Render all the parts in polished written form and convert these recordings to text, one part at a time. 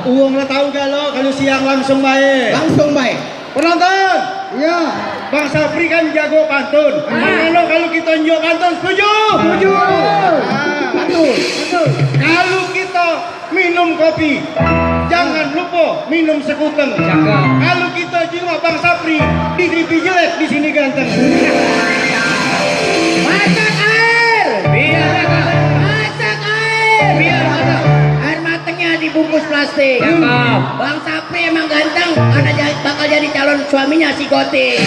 uang lah tahu galau kalau siang langsung baik. Langsung baik. Penonton. Iya. Bang Sapri kan jago pantun. Kalau kita njuk pantun setuju? Setuju. Pantun. Kalau kita minum kopi, jangan lupa minum sekuteng. Kalau kita jiwa Bang Sapri, di TV jelek, di sini ganteng. Masak air. Biar ada. Masak air. Biar ada. Air matangnya dibungkus plastik. Cakep. Bang Sapri emang ganteng, bakal jadi calon suaminya si Goti.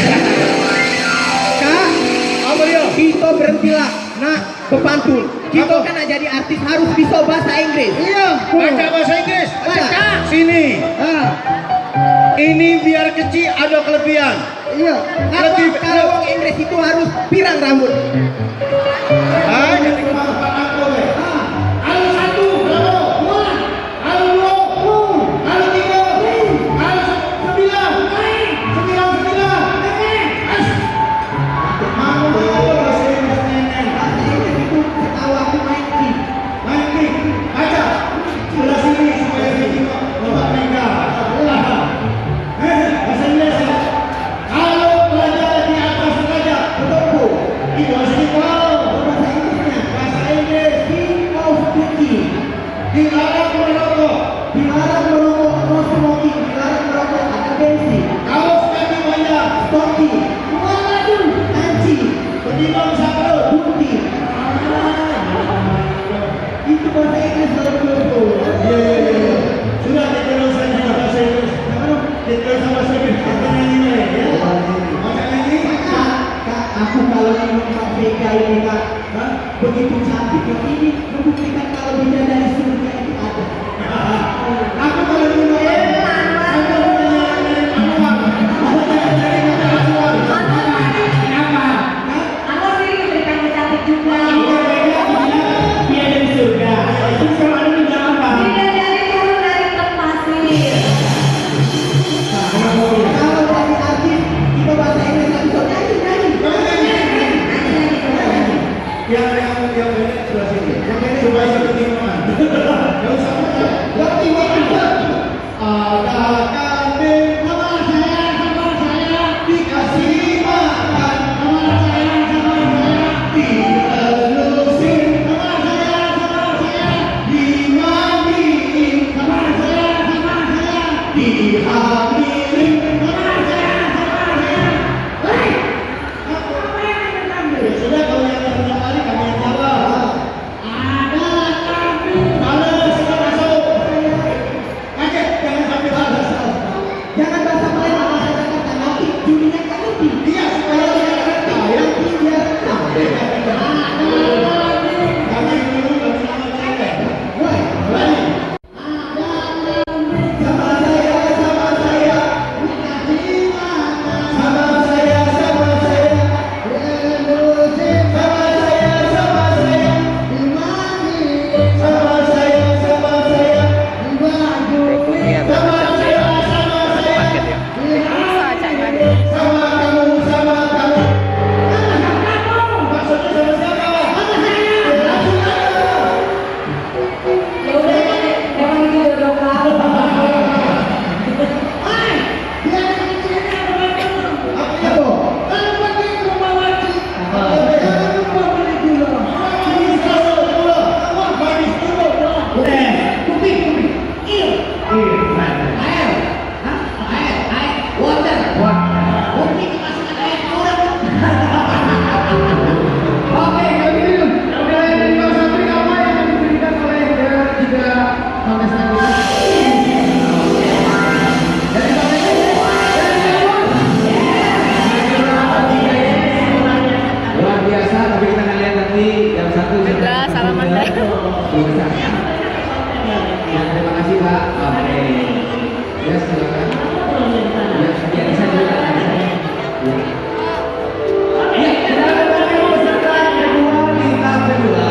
Kak, Apa dia? kita berhentilah. Nah, pepantun. Kita Apa? kan jadi artis harus bisa bahasa Inggris. Iya. Baca bahasa Inggris. Baca. Sini. Ah, Ini biar kecil ada kelebihan. iya. Lebih- Kalau orang Inggris itu harus pirang rambut. Ah, jadi kemampuan aku deh. Halo satu, halo dua, halo dua, halo tiga, halo sembilan, sembilan. Mau bahasa Inggris nenek. Bahasa Inggris itu setahu aku main key. Main nih, baca. Sebelah sini supaya saya juga bapak mereka. Bahasa Inggris ya. Kalau pelajar di atas saja, betul. Di bawah sini wow. Bahasa Inggrisnya. Bahasa Inggris. King of the king. Dilarang merokok. Dilarang merokok, no smoking. Dilarang merokok, ada bensin. Kaos kaki panjang. Stoki. Waduh, anci. Berdino sabro. Bukti. Itu bahasa Inggris dalam kelompok. Iya. Sudah diterus saja bahasa Inggris. Diterus sama bahasa Inggris. Apa nyanyinya ya? Baca nyanyi. Kak, aku kalau minum Vega ini kak, begitu cantik kok ini membuktikan kalau bidadari surga itu ada. Aku kalau minum Kalau dari artis kita bahasa Inggris nggak bisa nyanyi. yang ini sebelah sini. Yang ini supaya seperti mana? Yang sama Ngerti juga. ada kambing sama saya dikasih makan sama saya dielusin sama saya dimandiin sama saya dihamilin sama saya. Ya sudah kalau yang pertama kali kami yang jawab. Ada kambing balas masuk. Kaget jangan sampai balas. Jangan bahasa Melayu bahasa Jakarta nanti jurinya nggak ngerti. Iya supaya dia kata ya. Nanti dia rekam. Kami dulu kami nama cewek. Woi, Lari. sama saya dikasih makan. Sama saya Elusin sama saya dimandiin sama saya dibantuin sama saya sama kamu maksudnya sama siapa? Apa? Luar biasa, tapi kita akan lihat nanti jam 1 Udah, salaman deh. Ya, terima kasih Pak. Oke. Ya, silakan. Ya, ya bisa juga. Ya. Ya, kita akan mulai peserta kedua di tahap kedua.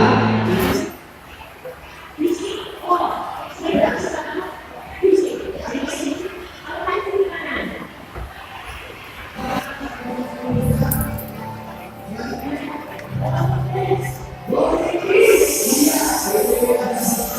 Yes.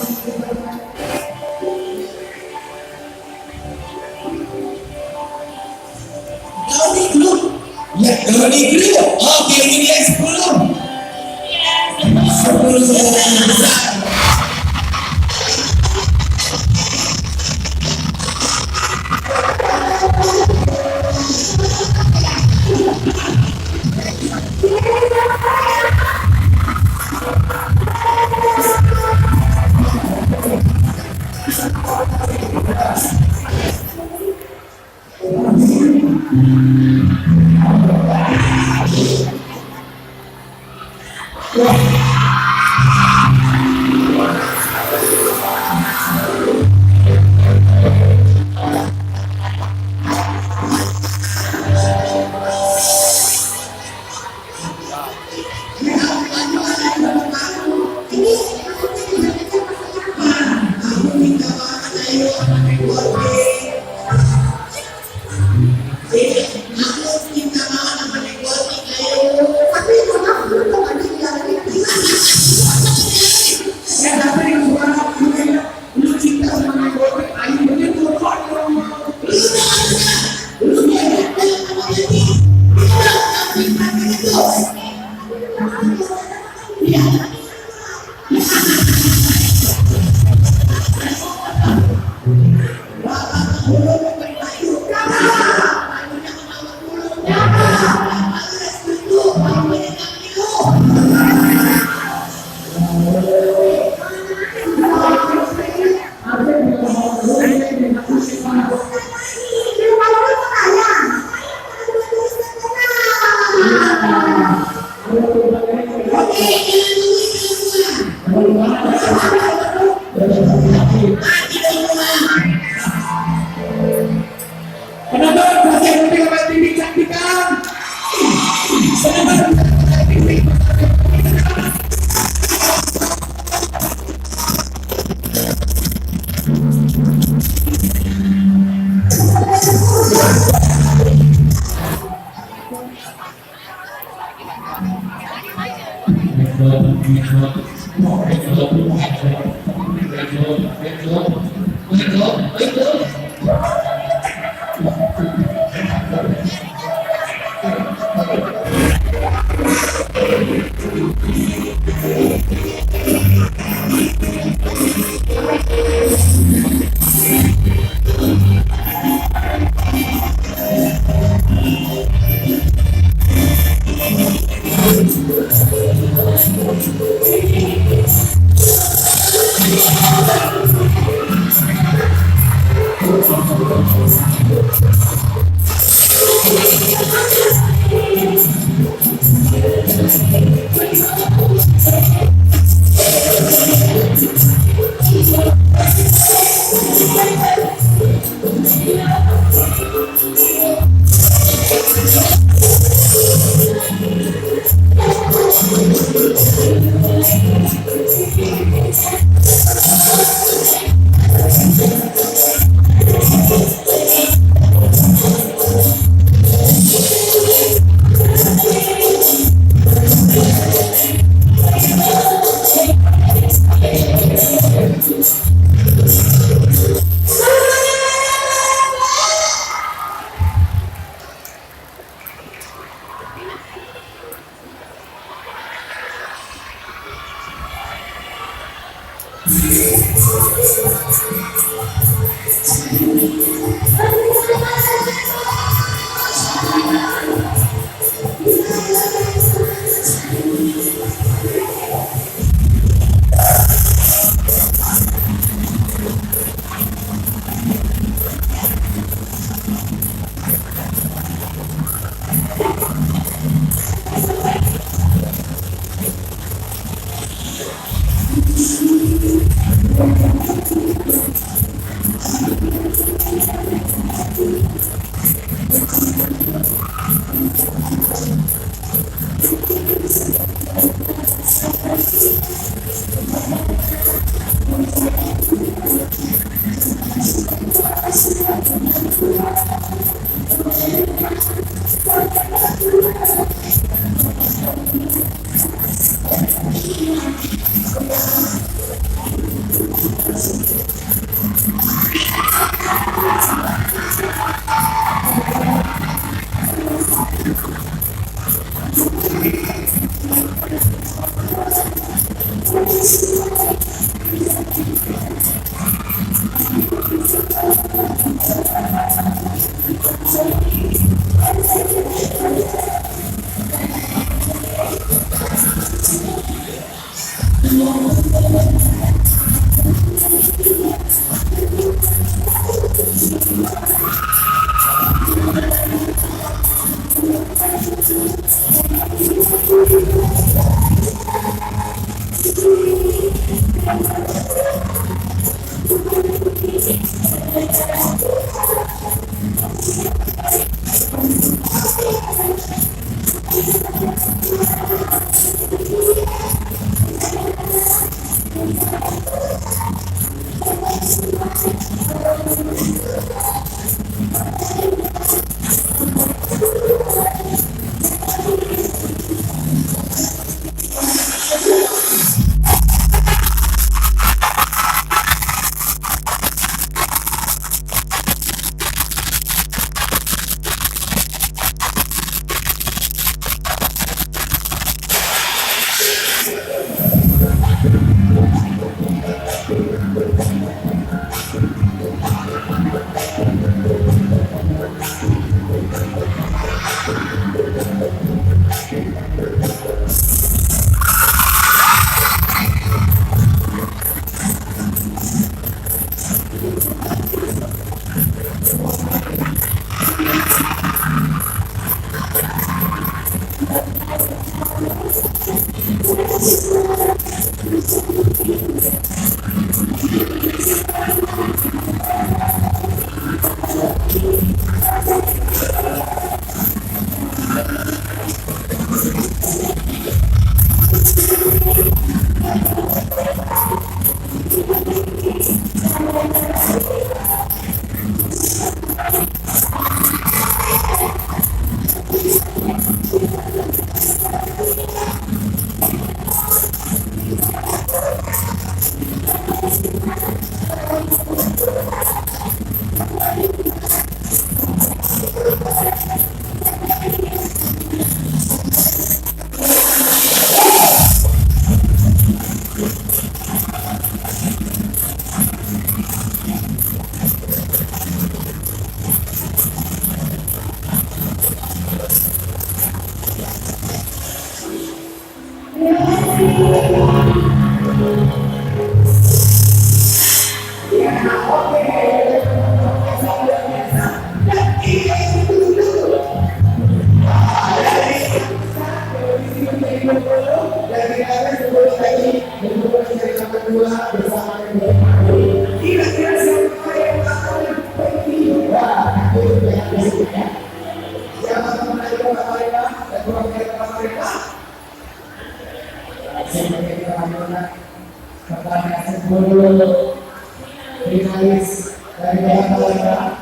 Finalis dari Jakarta.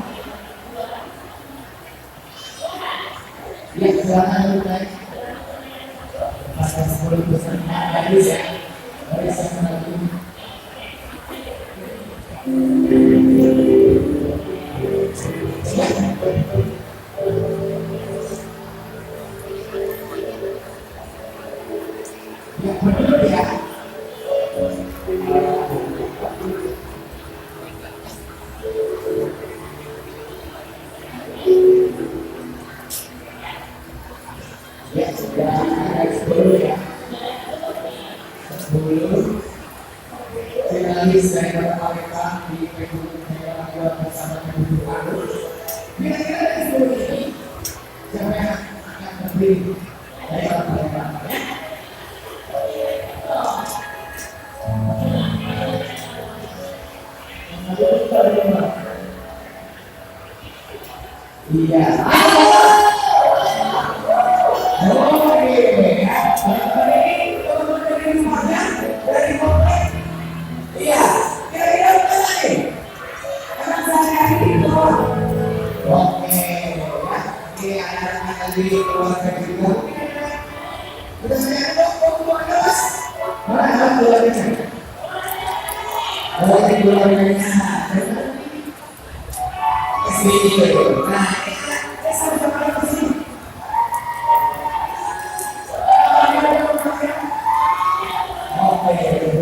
Ya, silakan dulu naik. Pasal 10 besar finalis ya. Dari sana lagi. Ya, betul ya. Ya, sudah ada 10 ya. 10 finalis dari mereka di Republik Indonesia bersama kebutuhan. Kira-kira dari 10 ini siapa yang akan terpilih dari mereka? Iya. Oke,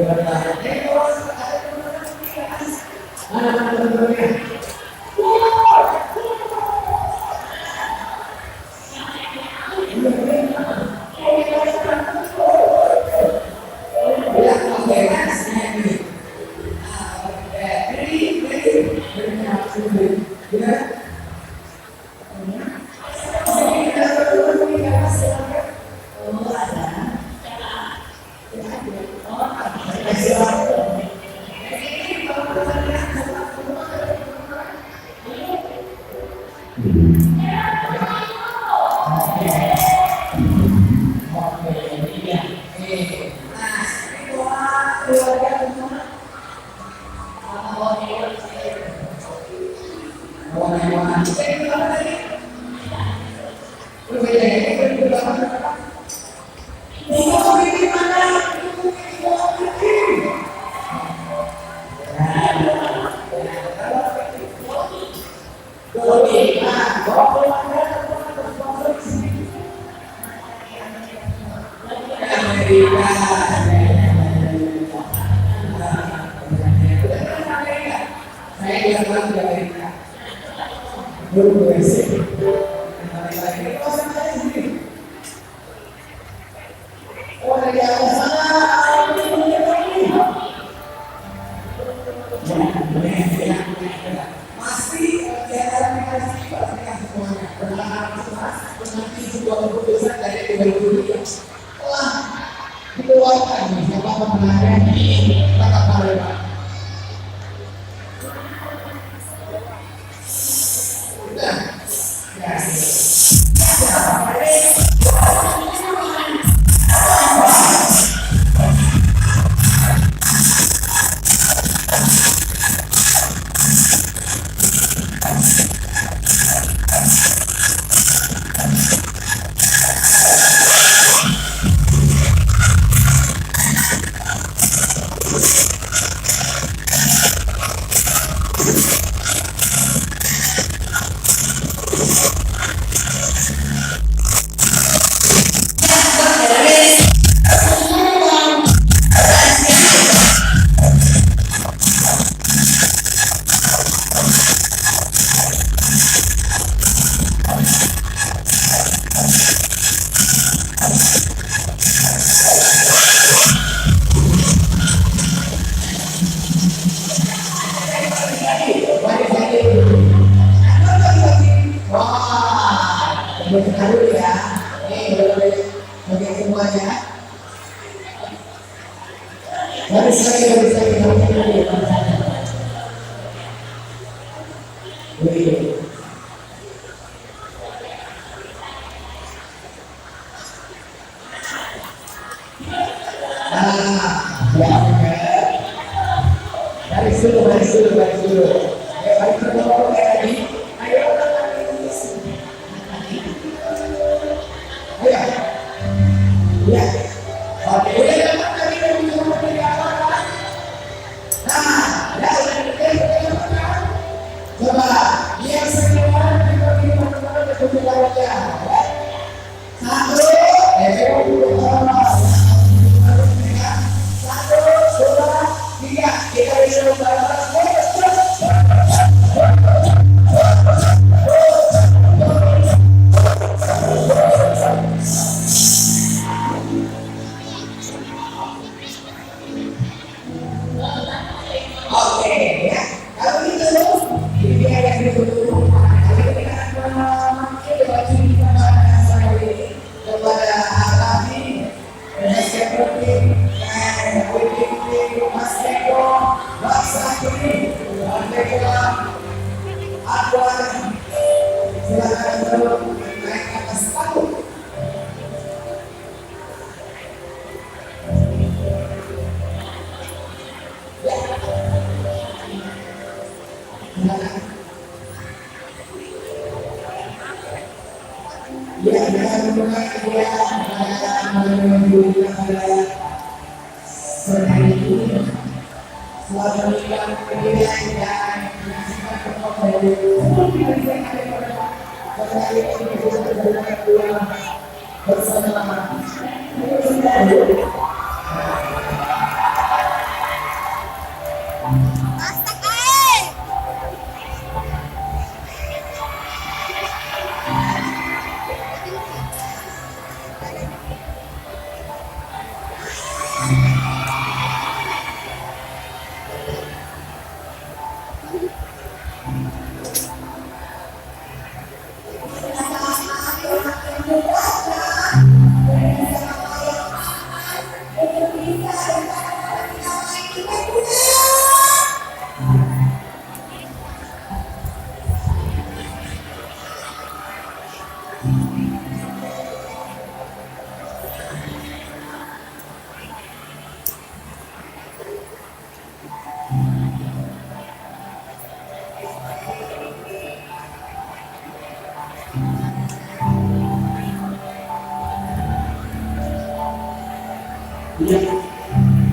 Ya,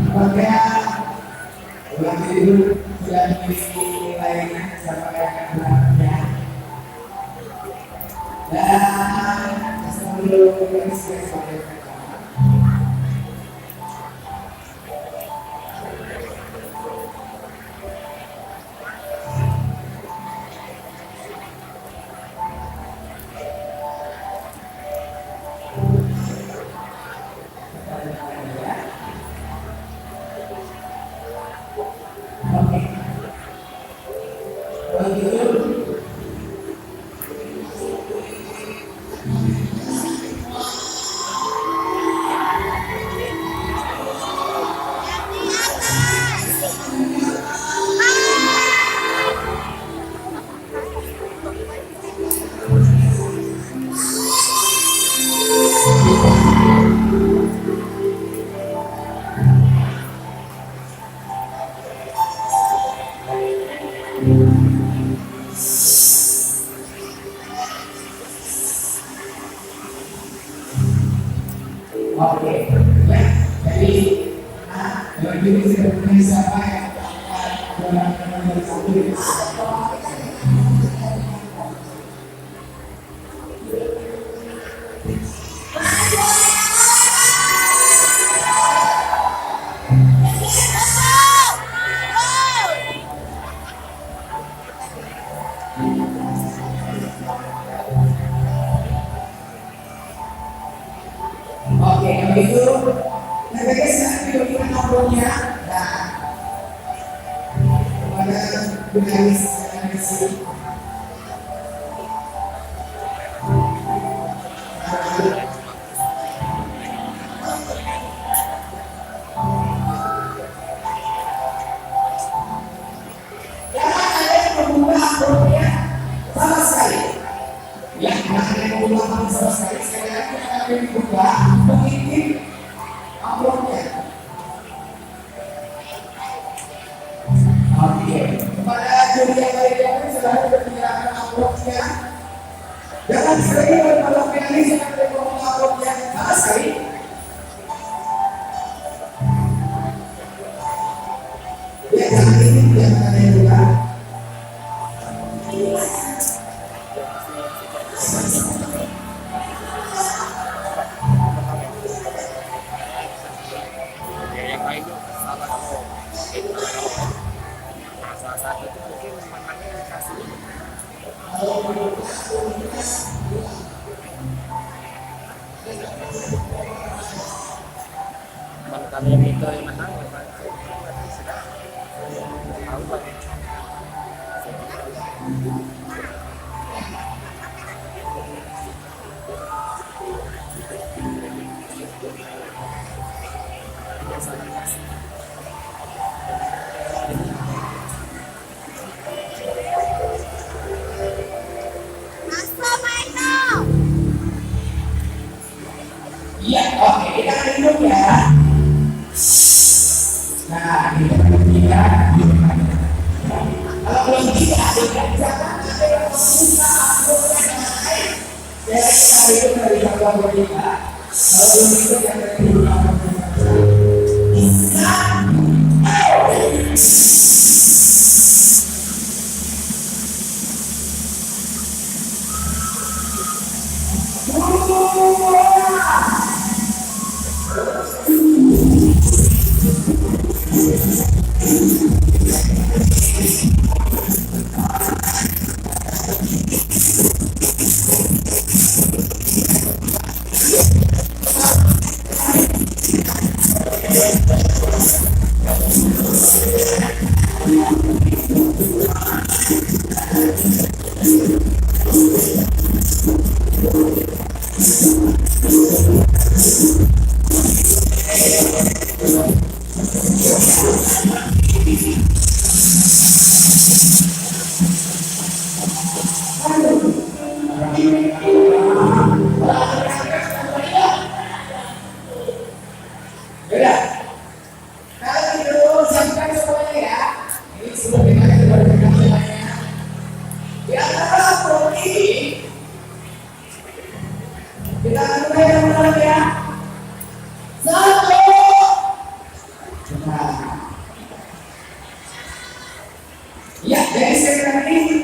apakah ulang itu sudah memiliki nilainya siapa yang akan melakukannya? Dan sebelum beristirahat sebagai pertama, oke, kalau gitu oke, ya, jadi kalau gitu saya punya siapa yang akan dari satu ini. Oke, kalau gitu, mereka sekarang video kita ngobrolnya. Nah, kepada jurnalis yang di sini. Jangan ada yang membuka amplopnya sama sekali. Ya, jangan ada yang membuka amplop sama sekali. Sekali lagi kita akan dibuka mengintip amplopnya. Oke, kepada juri yang lainnya silahkan berpindah amplopnya. Jangan sekali kalau finalis yang ada di amplopnya sama sekali. Ya, jangan ini jangan ada yang buka. yang lain tuh salah kamu salah satu itu mungkin makannya dikasih teman kalian itu yang menang ya Pak tahu Pak Iya, oke, kita akan minum ya. Nah, kita akan minum ya. Kalau belum tidak, jangan ada yang membuka amplop yang lain. Ya, kita itu dari bawah kita. Kalau belum itu, jangan dibuka amplop yang lain. Udah. Kalau gitu siapkan semuanya ya. Ini sebelum kita kepada semuanya. Di antara protein kita akan mulai yang pertama ya. Satu. Nah. Ya, dari sekarang ini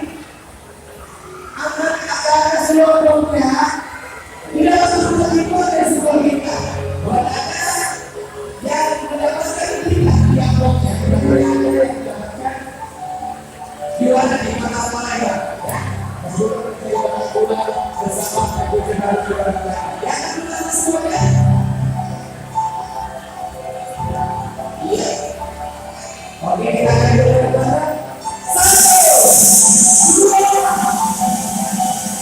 akan ada seluruh protein. Tidak usah berikut dari sebuah kita. Buat Anda yang mendapatkan kita yang bloknya mendapatkan juara di mana-mana ya. Bersama Ibu Jenderal Juara. Ya, kita semuanya. Iya. Oke, kita akan berbicara. 1, 2, 3.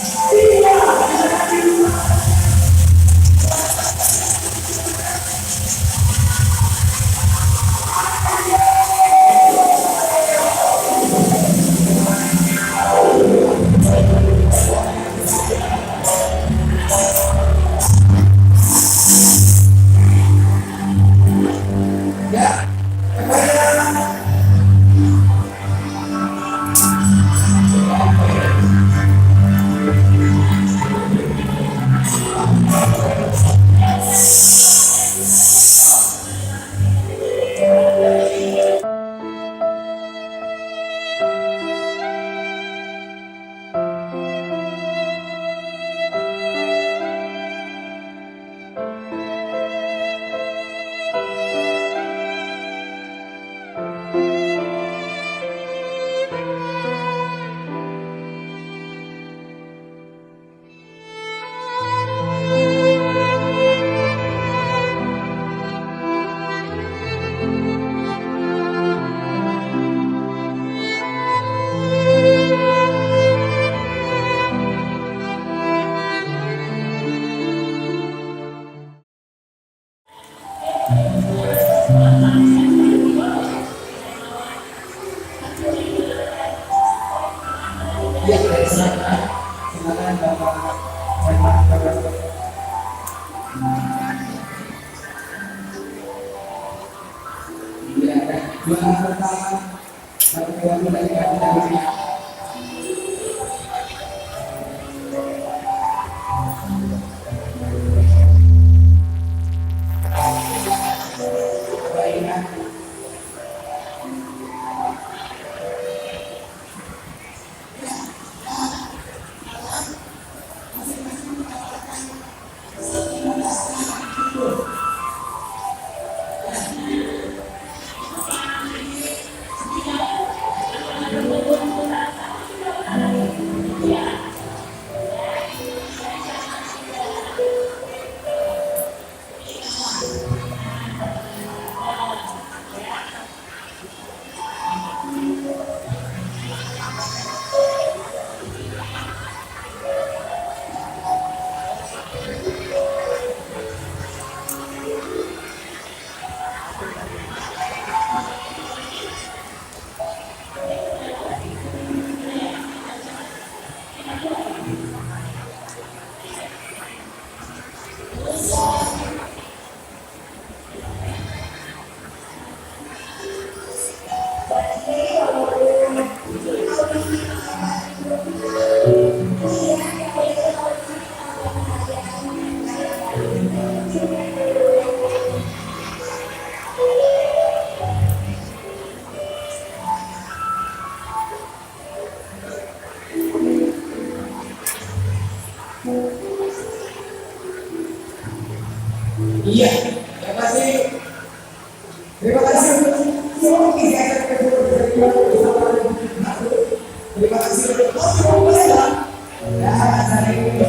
Ya, silakan Bapak. Ya, juara pertama satu dari Indonesia. Iya, terima kasih. Terima kasih untuk semua kegiatan terima kasih untuk semua dan saya ingin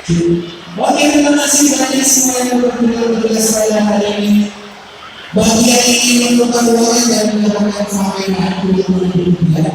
Oke, terima kasih banyak semua yang bertugas saya hari ini. Bagi yang ingin menukar uang dan mendapatkan faedah 20.000 rupiah,